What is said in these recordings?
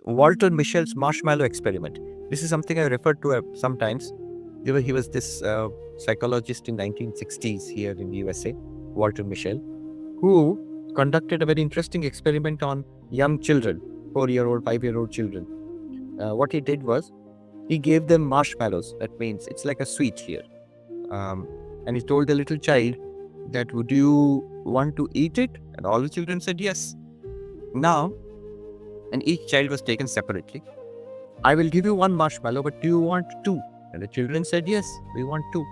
Walter Mischel's Marshmallow Experiment. This is something I refer to sometimes. He was this psychologist in 1960s here in the USA, Walter Mischel, who conducted a very interesting experiment on young children, 4-year-old, 5-year-old children. What he did was he gave them marshmallows. That means it's like a sweet here. And he told the little child that, would you want to eat it? And all the children said yes. Now, and each child was taken separately. I will give you one marshmallow, but do you want two? And the children said, yes, we want two.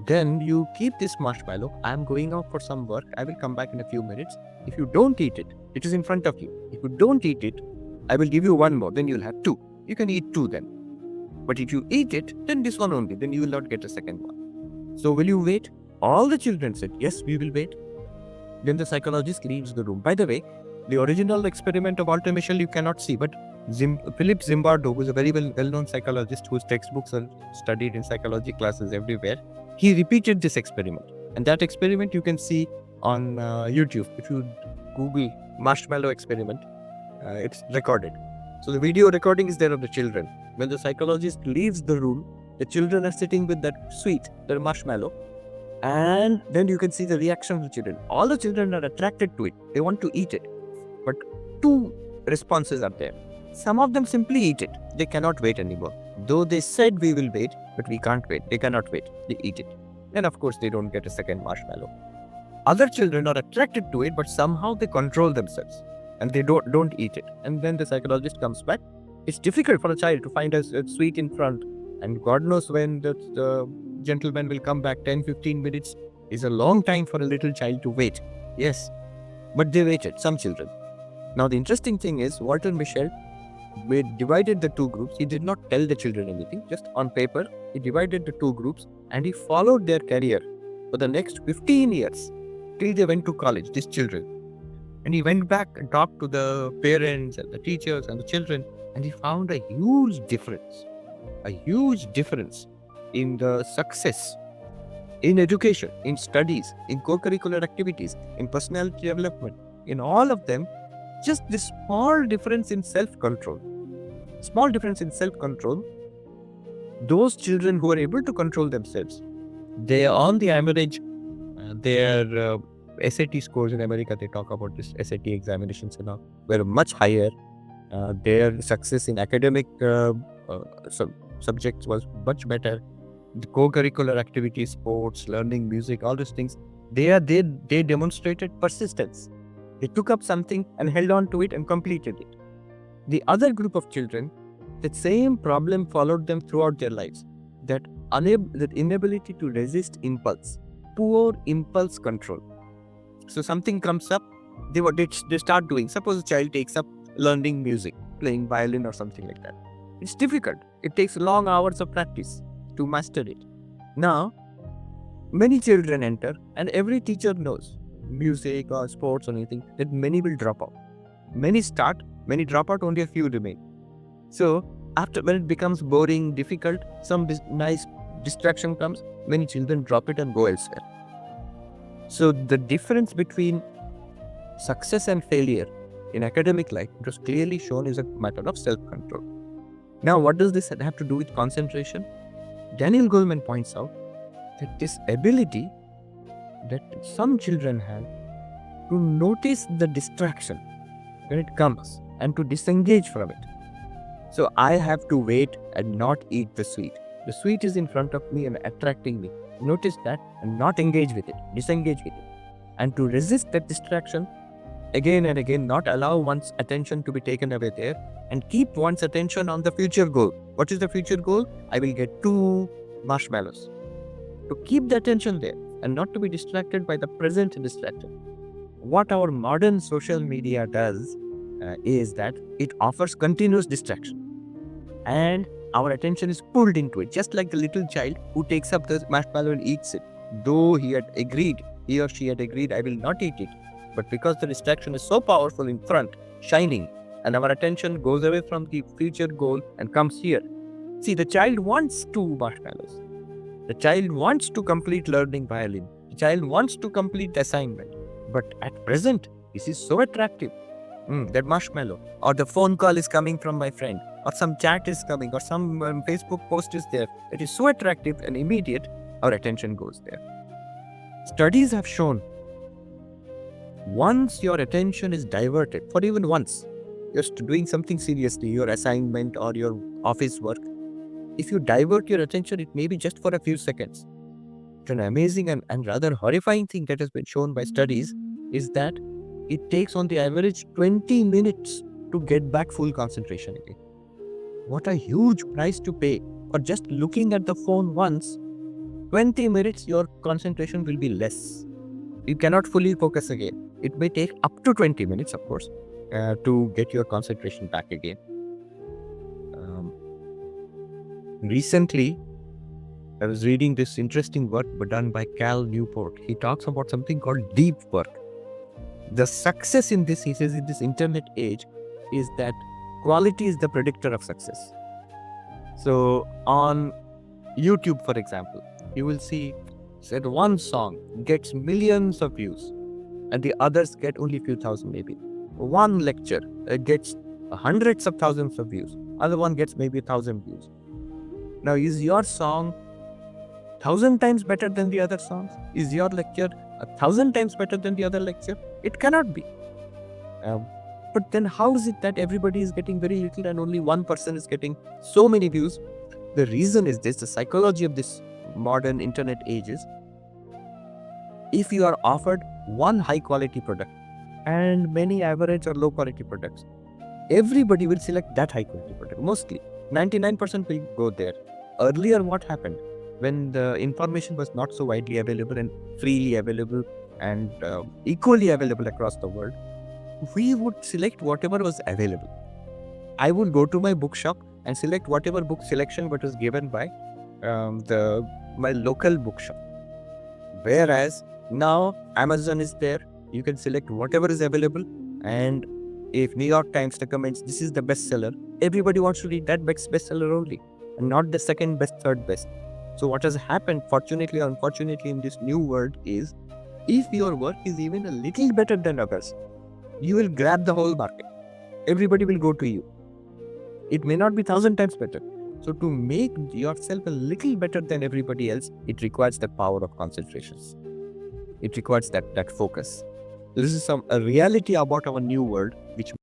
Then you keep this marshmallow. I am going out for some work. I will come back in a few minutes. If you don't eat it, it is in front of you. If you don't eat it, I will give you one more. Then you'll have two. You can eat two then. But if you eat it, then this one only. Then you will not get a second one. So will you wait? All the children said, yes, we will wait. Then the psychologist leaves the room. By the way, the original experiment of Walter Mischel you cannot see, but Philip Zimbardo, who is a very well-known psychologist whose textbooks are studied in psychology classes everywhere, he repeated this experiment. And that experiment you can see on YouTube. If you Google Marshmallow Experiment, it's recorded. So the video recording is there of the children. When the psychologist leaves the room, the children are sitting with that sweet, their marshmallow, and then you can see the reaction of the children. All the children are attracted to it. They want to eat it. But two responses are there. Some of them simply eat it. They cannot wait anymore. Though they said we will wait, but we can't wait. They cannot wait. They eat it. And of course, they don't get a second marshmallow. Other children are attracted to it, but somehow they control themselves and they don't eat it. And then the psychologist comes back. It's difficult for a child to find a sweet in front. And God knows when the gentleman will come back. 10-15 minutes is a long time for a little child to wait. Yes, but they waited, some children. Now the interesting thing is, Walter Mischel divided the two groups. He did not tell the children anything, just on paper. He divided the two groups and he followed their career for the next 15 years till they went to college, these children. And he went back and talked to the parents and the teachers and the children, and he found a huge difference in the success in education, in studies, in co-curricular activities, in personality development, in all of them. Just this small difference in self-control. Those children who are able to control themselves, they are on the average, their SAT scores in America, they talk about this SAT examinations and all, were much higher. Their success in academic subjects was much better. The co-curricular activities, sports, learning music, all these things, they demonstrated persistence. They took up something and held on to it and completed it. The other group of children, the same problem followed them throughout their lives. That inability to resist impulse, poor impulse control. So something comes up, they start doing. Suppose a child takes up learning music, playing violin or something like that. It's difficult. It takes long hours of practice to master it. Now, many children enter, and every teacher knows, music or sports or anything, that many will drop out. Many start, many drop out, only a few remain. So, when it becomes boring, difficult, some nice distraction comes, many children drop it and go elsewhere. So, the difference between success and failure in academic life was clearly shown as a matter of self-control. Now, what does this have to do with concentration? Daniel Goleman points out that this ability that some children have to notice the distraction when it comes and to disengage from it. So I have to wait and not eat the sweet. The sweet is in front of me and attracting me. Notice that and not engage with it, disengage with it. And to resist that distraction, again and again, not allow one's attention to be taken away there and keep one's attention on the future goal. What is the future goal? I will get 2 marshmallows. To keep the attention there and not to be distracted by the present distraction. What our modern social media does is that it offers continuous distraction. And our attention is pulled into it, just like the little child who takes up the marshmallow and eats it. Though he or she had agreed, I will not eat it. But because the distraction is so powerful in front, shining, and our attention goes away from the future goal and comes here. See, the child wants 2 marshmallows. The child wants to complete learning violin. The child wants to complete the assignment. But at present, this is so attractive. that marshmallow, or the phone call is coming from my friend, or some chat is coming, or some Facebook post is there. It is so attractive and immediate, our attention goes there. Studies have shown once your attention is diverted, for even once, you're doing something seriously, your assignment or your office work, if you divert your attention, it may be just for a few seconds. An amazing and rather horrifying thing that has been shown by studies is that it takes on the average 20 minutes to get back full concentration again. What a huge price to pay for just looking at the phone once. 20 minutes, your concentration will be less. You cannot fully focus again. It may take up to 20 minutes, of course, to get your concentration back again. Recently, I was reading this interesting work done by Cal Newport. He talks about something called deep work. The success in this, he says, in this internet age is that quality is the predictor of success. So on YouTube, for example, you will see that one song gets millions of views and the others get only a few thousand maybe. One lecture gets hundreds of thousands of views. Other one gets maybe 1,000 views. Now, is your song 1,000 times better than the other songs? Is your lecture 1,000 times better than the other lecture? It cannot be. But then how is it that everybody is getting very little and only one person is getting so many views? The reason is this, the psychology of this modern internet age is, if you are offered one high quality product and many average or low quality products, everybody will select that high quality product. Mostly 99% will go there. Earlier, what happened when the information was not so widely available and freely available and equally available across the world, we would select whatever was available. I would go to my bookshop and select whatever book selection what was given by my local bookshop. Whereas now Amazon is there, you can select whatever is available, and if New York Times recommends this is the bestseller, everybody wants to read that bestseller only, and not the second best, third best. So what has happened, fortunately or unfortunately, in this new world is, if your work is even a little better than others, you will grab the whole market. Everybody will go to you. It may not be 1,000 times better. So to make yourself a little better than everybody else, it requires the power of concentration. It requires that focus. This is a reality about our new world, which